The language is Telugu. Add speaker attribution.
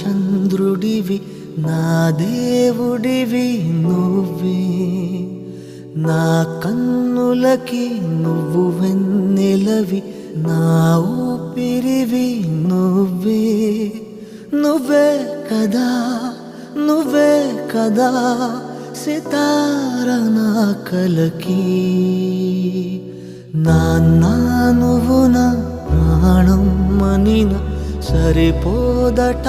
Speaker 1: చంద్రుడివి నా దేవుడివి నువ్వే నా కన్నులకి నువ్వు వెన్నెలవి నా ఊపిరివి నువ్వే నువ్వే కదా నువ్వే కదా సితార నా కలకి నాన్న నువ్వు నా ప్రాణం మనిన సరిపోదట